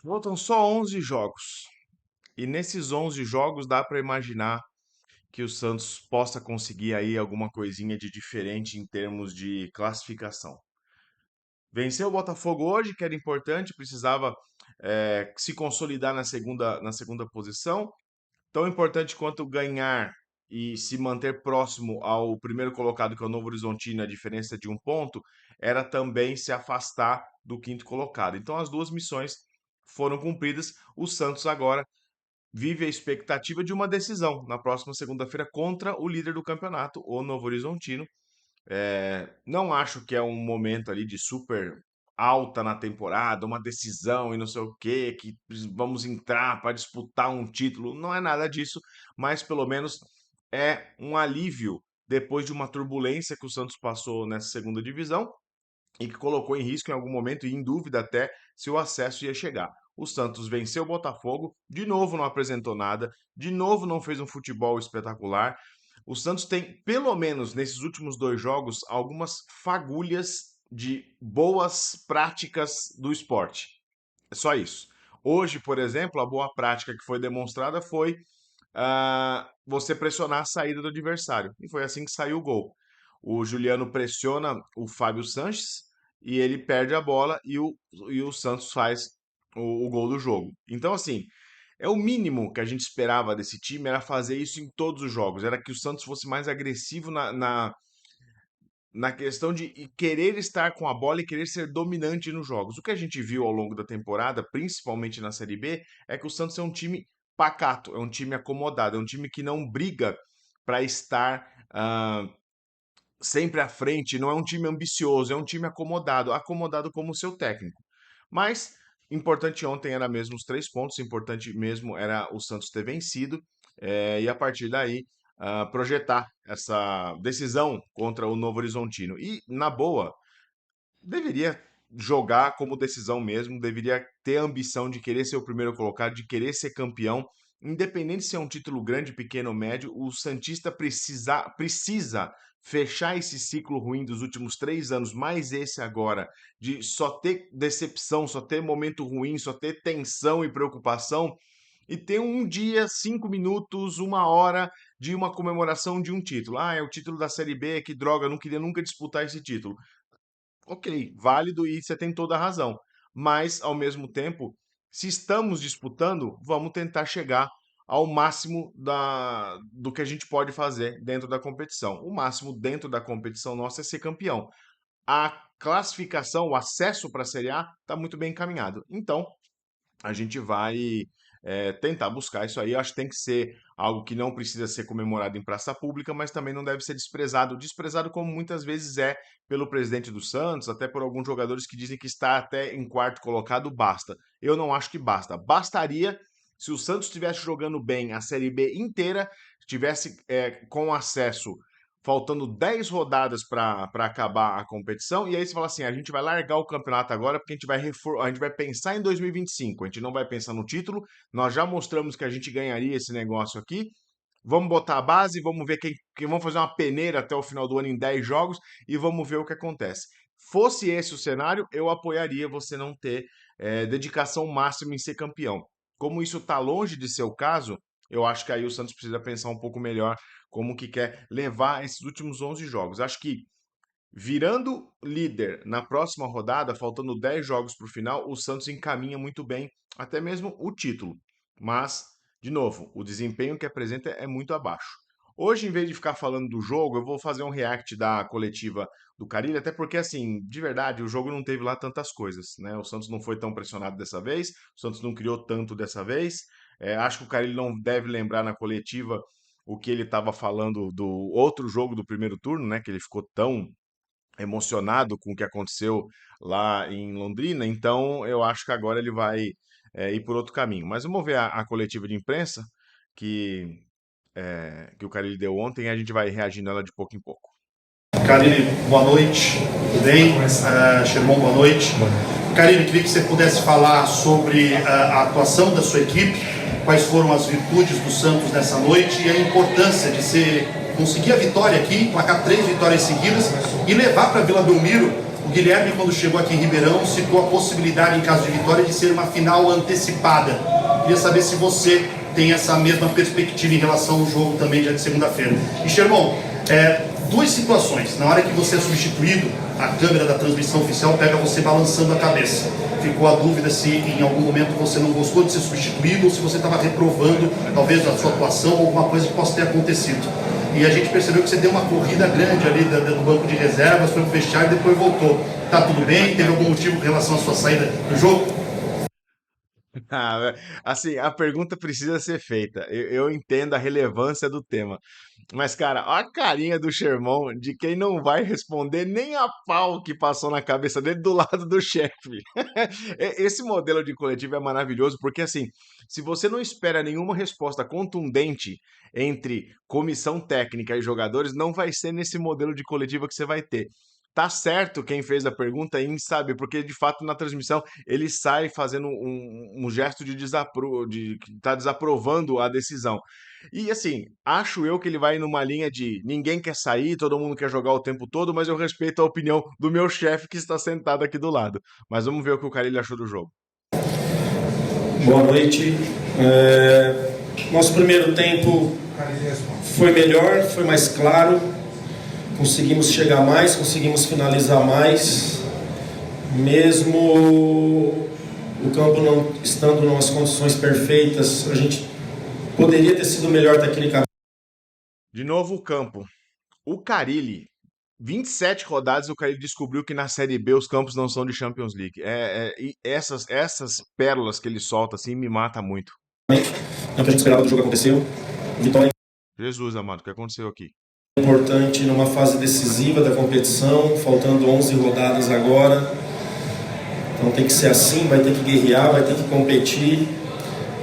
Faltam só 11 jogos. E nesses 11 jogos dá para imaginar que o Santos possa conseguir aí alguma coisinha de diferente em termos de classificação. Venceu o Botafogo hoje, que era importante, precisava se consolidar na segunda posição. Tão importante quanto ganhar e se manter próximo ao primeiro colocado, que é o Novo Horizontino, a diferença de um ponto, era também se afastar do quinto colocado. Então as duas missões foram cumpridas. O Santos agora vive a expectativa de uma decisão na próxima segunda-feira contra o líder do campeonato, o Novo Horizontino. Não acho que é um momento ali de super alta na temporada, uma decisão e não sei o quê, que vamos entrar para disputar um título. Não é nada disso, mas pelo menos é um alívio depois de uma turbulência que o Santos passou nessa segunda divisão e que colocou em risco em algum momento e em dúvida até se o acesso ia chegar. O Santos venceu o Botafogo, de novo não apresentou nada, de novo não fez um futebol espetacular. O Santos tem, pelo menos nesses últimos dois jogos, algumas fagulhas de boas práticas do esporte. É só isso. Hoje, por exemplo, a boa prática que foi demonstrada foi você pressionar a saída do adversário. E foi assim que saiu o gol. O Juliano pressiona o Fábio Sanches e ele perde a bola e o Santos faz o gol do jogo. Então, assim, é o mínimo que a gente esperava desse time, era fazer isso em todos os jogos. Era que o Santos fosse mais agressivo na questão de querer estar com a bola e querer ser dominante nos jogos. O que a gente viu ao longo da temporada, principalmente na Série B, é que o Santos é um time pacato, é um time acomodado, é um time que não briga para estar sempre à frente, não é um time ambicioso, é um time acomodado, acomodado como seu técnico. Mas importante ontem era mesmo os 3 pontos, importante mesmo era o Santos ter vencido, e a partir daí projetar essa decisão contra o Novo Horizontino. E, na boa, deveria jogar como decisão mesmo, deveria ter a ambição de querer ser o primeiro colocado, de querer ser campeão. Independente se é um título grande, pequeno ou médio, o Santista precisa fechar esse ciclo ruim dos últimos 3 anos, mais esse agora, de só ter decepção, só ter momento ruim, só ter tensão e preocupação, e ter um dia, 5 minutos, 1 hora de uma comemoração de um título. Ah, é o título da Série B, que droga, não queria nunca disputar esse título. Ok, válido e você tem toda a razão. Mas, ao mesmo tempo, se estamos disputando, vamos tentar chegar ao máximo do que a gente pode fazer dentro da competição. O máximo dentro da competição nossa é ser campeão. A classificação, o acesso para a Série A está muito bem encaminhado. Então, a gente vai tentar buscar isso aí. Eu acho que tem que ser algo que não precisa ser comemorado em praça pública, mas também não deve ser desprezado. Desprezado como muitas vezes é pelo presidente do Santos, até por alguns jogadores que dizem que está até em quarto colocado, basta. Eu não acho que basta. Bastaria se o Santos estivesse jogando bem a Série B inteira, estivesse com acesso faltando 10 rodadas para acabar a competição, e aí você fala assim: a gente vai largar o campeonato agora porque a gente vai pensar em 2025, a gente não vai pensar no título, nós já mostramos que a gente ganharia esse negócio aqui, vamos botar a base, vamos ver vamos fazer uma peneira até o final do ano em 10 jogos e vamos ver o que acontece. Fosse esse o cenário, eu apoiaria você não ter dedicação máxima em ser campeão. Como isso está longe de ser o caso, eu acho que aí o Santos precisa pensar um pouco melhor como que quer levar esses últimos 11 jogos. Acho que virando líder na próxima rodada, faltando 10 jogos para o final, o Santos encaminha muito bem até mesmo o título. Mas, de novo, o desempenho que apresenta é muito abaixo. Hoje, em vez de ficar falando do jogo, eu vou fazer um react da coletiva do Carille, até porque, assim, de verdade, o jogo não teve lá tantas coisas, né? O Santos não foi tão pressionado dessa vez, o Santos não criou tanto dessa vez. Acho que o Carille não deve lembrar na coletiva o que ele estava falando do outro jogo do primeiro turno, né? Que ele ficou tão emocionado com o que aconteceu lá em Londrina, então eu acho que agora ele vai ir por outro caminho. Mas vamos ver a coletiva de imprensa que, que o Carille deu ontem e a gente vai reagindo ela de pouco em pouco. Carille, boa noite, tudo bem? Sherman, boa noite. Carille, queria que você pudesse falar sobre a atuação da sua equipe, quais foram as virtudes do Santos nessa noite e a importância de conseguir a vitória aqui, placar 3 vitórias seguidas e levar para Vila Belmiro O Guilherme, quando chegou aqui em Ribeirão, citou a possibilidade, em caso de vitória, de ser uma final antecipada. Queria saber se você tem essa mesma perspectiva em relação ao jogo também dia de segunda-feira. E, Sherman, duas situações. Na hora que você é substituído, a câmera da transmissão oficial pega você balançando a cabeça. Ficou a dúvida se em algum momento você não gostou de ser substituído ou se você estava reprovando talvez a sua atuação ou alguma coisa que possa ter acontecido. E a gente percebeu que você deu uma corrida grande ali do banco de reservas, foi fechar e depois voltou. Tá tudo bem? Teve algum motivo em relação à sua saída do jogo? Ah, assim, a pergunta precisa ser feita. Eu entendo a relevância do tema. Mas, cara, olha a carinha do Sherman de quem não vai responder nem a pau que passou na cabeça dele do lado do chefe. Esse modelo de coletivo é maravilhoso porque, assim, se você não espera nenhuma resposta contundente entre comissão técnica e jogadores, não vai ser nesse modelo de coletivo que você vai ter. Tá certo quem fez a pergunta em sabe, porque de fato na transmissão ele sai fazendo um gesto de de que tá desaprovando a decisão. E assim, acho eu que ele vai numa linha de ninguém quer sair, todo mundo quer jogar o tempo todo, mas eu respeito a opinião do meu chefe que está sentado aqui do lado. Mas vamos ver o que o Carille achou do jogo. Boa noite. Nosso primeiro tempo foi melhor, foi mais claro. Conseguimos chegar mais, conseguimos finalizar mais. Mesmo o campo não estando em umas condições perfeitas, a gente poderia ter sido melhor tecnicamente. De novo o campo. O Carille, 27 rodadas, o Carille descobriu que na Série B os campos não são de Champions League. E essas pérolas que ele solta assim me mata muito. Não é o que a gente esperava do jogo aconteceu. Vitória Jesus amado, o que aconteceu aqui? importante numa fase decisiva da competição, faltando 11 rodadas agora. Então tem que ser assim, vai ter que guerrear, vai ter que competir,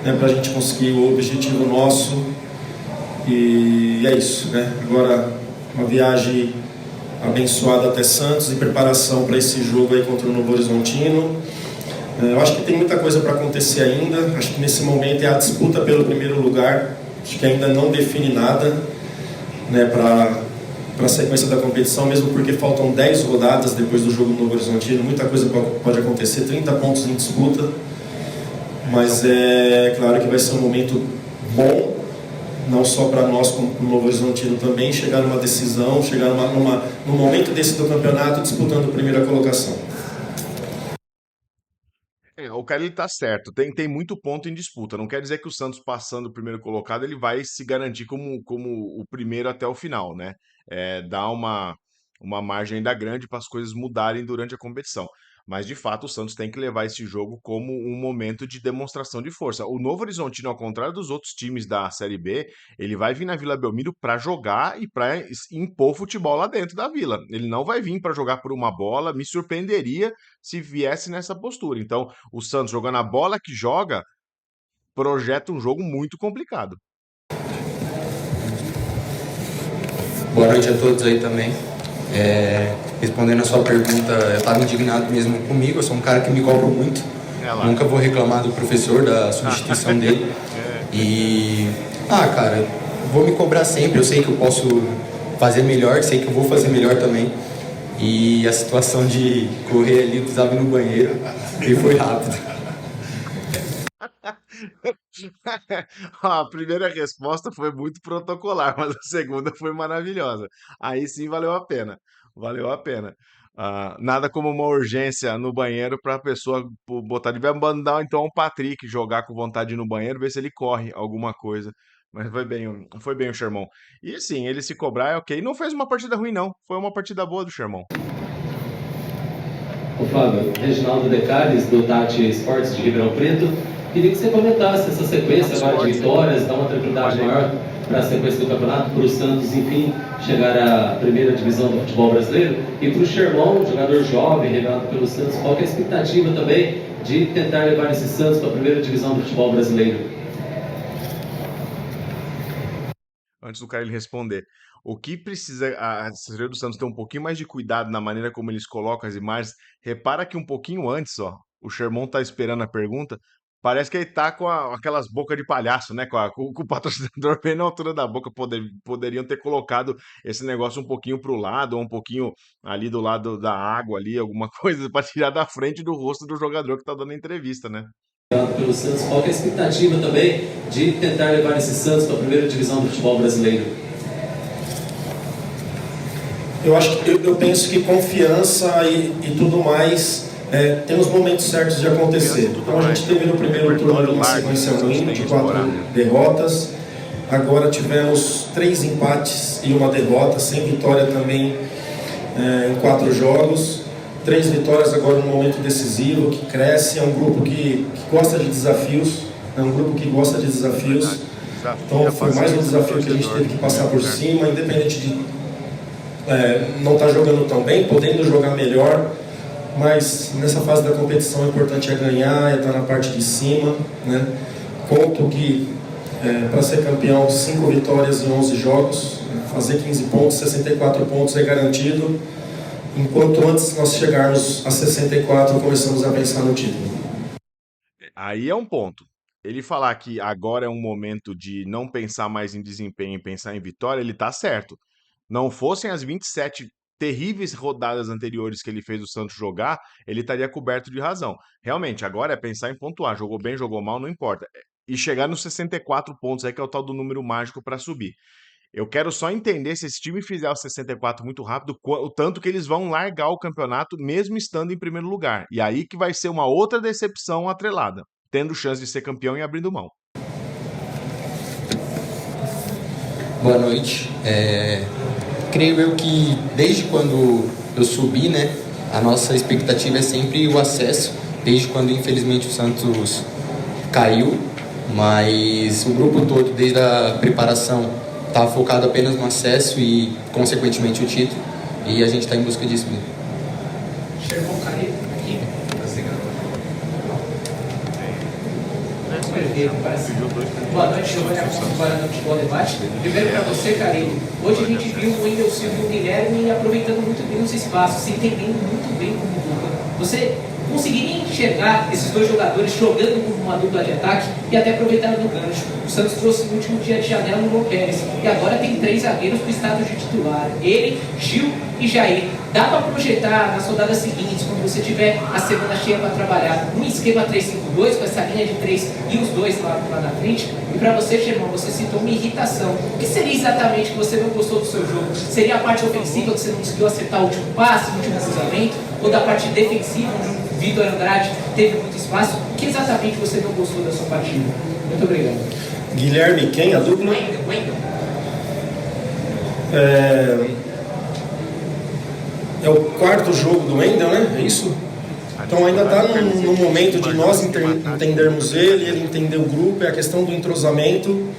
né, para a gente conseguir o objetivo nosso. E é isso, né? Agora uma viagem abençoada até Santos e preparação para esse jogo aí contra o Novo Horizontino. Eu acho que tem muita coisa para acontecer ainda. Acho que nesse momento é a disputa pelo primeiro lugar. Acho que ainda não define nada, né, para a sequência da competição, mesmo porque faltam 10 rodadas depois do jogo do Novo Horizontino. Muita coisa pode acontecer, 30 pontos em disputa. Mas é claro que vai ser um momento bom, não só para nós, como para o Novo Horizontino também, chegar numa decisão, chegar num momento desse do campeonato disputando a primeira colocação. O Carille tá certo, tem muito ponto em disputa. Não quer dizer que o Santos passando o primeiro colocado ele vai se garantir como o primeiro até o final, né? Dá uma margem ainda grande para as coisas mudarem durante a competição. Mas de fato o Santos tem que levar esse jogo como um momento de demonstração de força. O Novo Horizontino, ao contrário dos outros times da Série B, ele vai vir na Vila Belmiro para jogar e para impor futebol lá dentro da Vila. Ele não vai vir para jogar por uma bola. Me surpreenderia se viesse nessa postura. Então, o Santos jogando a bola que joga, projeta um jogo muito complicado. Boa noite a todos aí também. Respondendo a sua pergunta, eu estava indignado mesmo comigo, eu sou um cara que me cobra muito. Nunca vou reclamar do professor, da substituição dele. Cara, vou me cobrar sempre, eu sei que eu posso fazer melhor, sei que eu vou fazer melhor também. E a situação de correr ali, eu precisava ir no banheiro, e foi rápido. A primeira resposta foi muito protocolar, mas a segunda foi maravilhosa. Aí sim valeu a pena. Valeu a pena. Nada como uma urgência no banheiro para a pessoa botar. Devia mandar então o Patrick jogar com vontade de ir no banheiro, ver se ele corre alguma coisa. Mas foi bem o Sherman. E sim, ele se cobrar é ok. Não fez uma partida ruim, não. Foi uma partida boa do Sherman. Ô Flávio, Reginaldo Decares, do Tati Esportes de Ribeirão Preto. Queria que você comentasse essa sequência agora de vitórias, dar uma tranquilidade maior para a sequência do campeonato, para o Santos, enfim, chegar à primeira divisão do futebol brasileiro. E para o Sherman, jogador jovem, revelado pelo Santos, qual que é a expectativa também de tentar levar esse Santos para a primeira divisão do futebol brasileiro? Antes do cara ele responder. O que precisa a assessoria do Santos ter um pouquinho mais de cuidado na maneira como eles colocam as imagens. Repara que um pouquinho antes, ó, o Sherman tá esperando a pergunta. Parece que ele tá com aquelas bocas de palhaço, né? Com o patrocinador bem na altura da boca. Poderiam ter colocado esse negócio um pouquinho pro lado, ou um pouquinho ali do lado da água ali, alguma coisa para tirar da frente do rosto do jogador que tá dando a entrevista, né? Pelo Santos, qual que é a expectativa também de tentar levar esse Santos para a primeira divisão do futebol brasileiro? Eu penso que confiança e tudo mais tem os momentos certos de acontecer. Então a gente teve no primeiro turno uma sequência ruim de 4 derrotas. Agora tivemos 3 empates e uma derrota, sem vitória também em 4 jogos. 3 vitórias agora no momento decisivo, que cresce. É um grupo que gosta de desafios. Então foi mais um desafio que a gente teve que passar por cima, independente de não estar jogando tão bem, podendo jogar melhor. Mas nessa fase da competição o importante é ganhar, é estar na parte de cima, né? Conto que para ser campeão 5 vitórias em 11 jogos, fazer 15 pontos, 64 pontos é garantido. Enquanto antes nós chegarmos a 64, começamos a pensar no título. Aí é um ponto. Ele falar que agora é um momento de não pensar mais em desempenho e pensar em vitória, ele tá certo. Não fossem as 27 terríveis rodadas anteriores que ele fez o Santos jogar, ele estaria coberto de razão. Realmente, agora é pensar em pontuar. Jogou bem, jogou mal, não importa. E chegar nos 64 pontos aí, que é o tal do número mágico para subir. Eu quero só entender se esse time fizer os 64 muito rápido, o tanto que eles vão largar o campeonato mesmo estando em primeiro lugar. E aí que vai ser uma outra decepção atrelada, tendo chance de ser campeão e abrindo mão. Boa noite. Creio eu que desde quando eu subi, né, a nossa expectativa é sempre o acesso, desde quando infelizmente o Santos caiu, mas o grupo todo, desde a preparação, está focado apenas no acesso e, consequentemente, o título. E a gente está em busca disso mesmo. Xermão Careiro, aqui. Boa noite, Giovanni Afonso do Futebol Debate. Primeiro para você, Careiro. Hoje a gente viu o Wendel Silva e o Guilherme aproveitando muito bem os espaços, se entendendo muito bem como dupla. Você conseguiria enxergar esses dois jogadores jogando como uma dupla de ataque e até aproveitando do gancho? O Santos trouxe no último dia de janela o João Pérez e agora tem 3 zagueiros para o status de titular: ele, Gil e Jair. Dá para projetar nas rodadas seguintes, quando você tiver a semana cheia para trabalhar, um esquema 3-5-2 com essa linha de 3 e os dois lá na frente? E para você, Germão, você citou uma irritação. O que seria exatamente que você não gostou do seu jogo? Seria a parte ofensiva, que você não conseguiu acertar o último passe, o último cruzamento? Ou da parte defensiva, onde o Vitor Andrade teve muito espaço? O que exatamente você não gostou da sua partida? Muito obrigado. Guilherme, quem? A dupla? Wendel. É o 4º jogo do Wendel, né? É isso? Então ainda está no momento de nós entendermos ele entender o grupo, é a questão do entrosamento.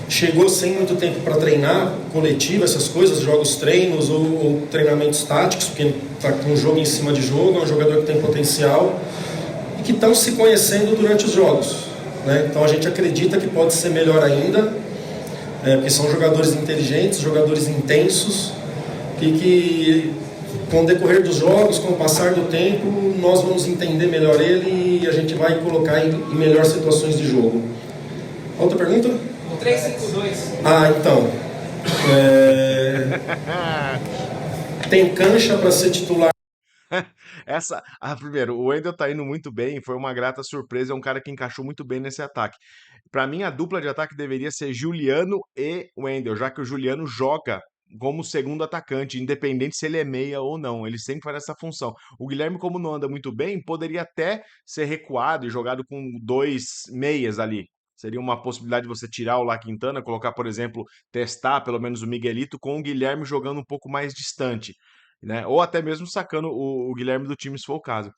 Chegou sem muito tempo para treinar, coletivo, essas coisas, jogos treinos ou treinamentos táticos, porque está com um jogo em cima de jogo, é um jogador que tem potencial e que estão se conhecendo durante os jogos, né? Então a gente acredita que pode ser melhor ainda, porque são jogadores inteligentes, jogadores intensos e que com o decorrer dos jogos, com o passar do tempo, nós vamos entender melhor ele e a gente vai colocar em melhores situações de jogo. Outra pergunta? O 3-5-2. Então. Tem cancha para ser titular. Primeiro, o Wendel tá indo muito bem, foi uma grata surpresa, é um cara que encaixou muito bem nesse ataque. Para mim, a dupla de ataque deveria ser Juliano e Wendel, já que o Juliano joga como segundo atacante, independente se ele é meia ou não, ele sempre faz essa função. O Guilherme, como não anda muito bem, poderia até ser recuado e jogado com 2 meias ali. Seria uma possibilidade de você tirar o La Quintana, colocar, por exemplo, testar pelo menos o Miguelito com o Guilherme jogando um pouco mais distante, né? Ou até mesmo sacando o Guilherme do time, se for o caso.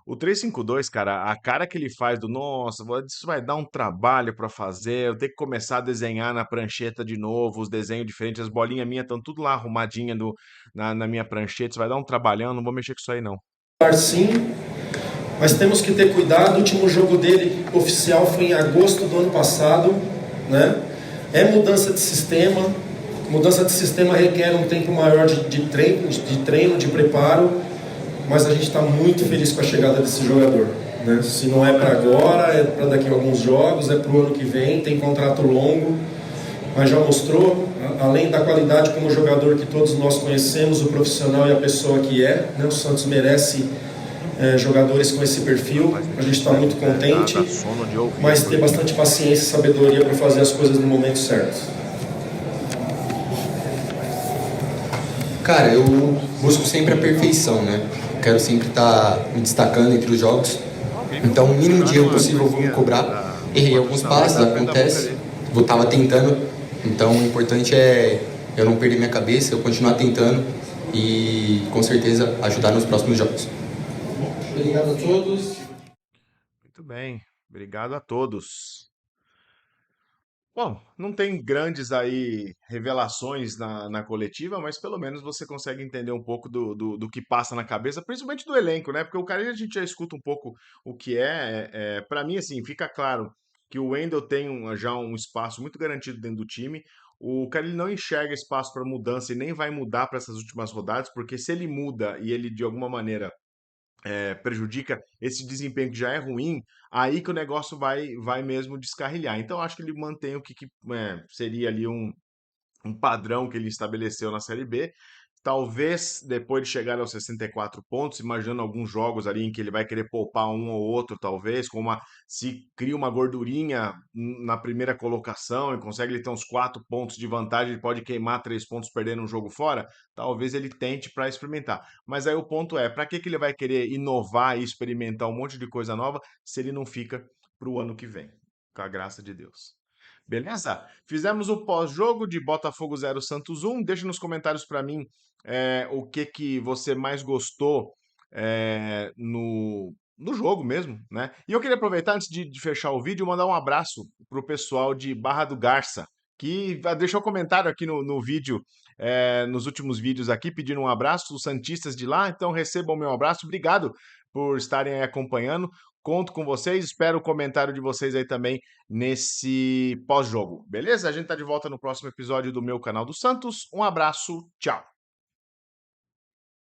O 3-5-2, cara, a cara que ele faz nossa, isso vai dar um trabalho pra fazer, eu tenho que começar a desenhar na prancheta de novo, os desenhos diferentes, as bolinhas minhas estão tudo lá arrumadinha na minha prancheta, isso vai dar um trabalhão, não vou mexer com isso aí não. Sim, mas temos que ter cuidado. O último jogo dele oficial foi em agosto do ano passado, né? É mudança de sistema. Mudança de sistema requer um tempo maior de treino, de preparo, mas a gente está muito feliz com a chegada desse jogador. né? Se não é para agora, é para daqui a alguns jogos, é para o ano que vem, tem contrato longo, mas já mostrou, além da qualidade como jogador que todos nós conhecemos, o profissional e a pessoa que é, né? O Santos merece jogadores com esse perfil. A gente está muito contente, mas ter bastante paciência e sabedoria para fazer as coisas no momento certo. Cara, eu busco sempre a perfeição, né? Quero sempre estar me destacando entre os jogos. Então, o mínimo de erro possível eu vou me cobrar. Errei alguns passos, acontece. Eu estava tentando. Então, o importante é eu não perder minha cabeça, eu continuar tentando e, com certeza, ajudar nos próximos jogos. Obrigado a todos. Muito bem, obrigado a todos. Bom, não tem grandes aí revelações na coletiva, mas pelo menos você consegue entender um pouco do que passa na cabeça, principalmente do elenco, né? Porque o cara a gente já escuta um pouco o que para mim, assim, fica claro que o Wendel tem já um espaço muito garantido dentro do time. O cara ele não enxerga espaço para mudança e nem vai mudar para essas últimas rodadas, porque se ele muda e ele de alguma maneira prejudica esse desempenho que já é ruim, aí que o negócio vai mesmo descarrilhar. Então, acho que ele mantém o que seria ali um padrão que ele estabeleceu na Série B. Talvez depois de chegar aos 64 pontos, imaginando alguns jogos ali em que ele vai querer poupar um ou outro, talvez, se cria uma gordurinha na primeira colocação e consegue ele ter uns 4 pontos de vantagem, ele pode queimar 3 pontos perdendo um jogo fora, talvez ele tente para experimentar. Mas aí o ponto é, para que ele vai querer inovar e experimentar um monte de coisa nova se ele não fica para o ano que vem, com a graça de Deus. Beleza? Fizemos o pós-jogo de Botafogo 0 Santos 1. Deixa nos comentários para mim o que você mais gostou no jogo mesmo, né? E eu queria aproveitar, antes de fechar o vídeo, mandar um abraço pro pessoal de Barra do Garça, que deixou comentário aqui no vídeo, nos últimos vídeos aqui, pedindo um abraço, os santistas de lá, então recebam meu abraço. Obrigado por estarem aí acompanhando. Conto com vocês, espero o comentário de vocês aí também nesse pós-jogo, beleza? A gente tá de volta no próximo episódio do meu canal do Santos. Um abraço, tchau!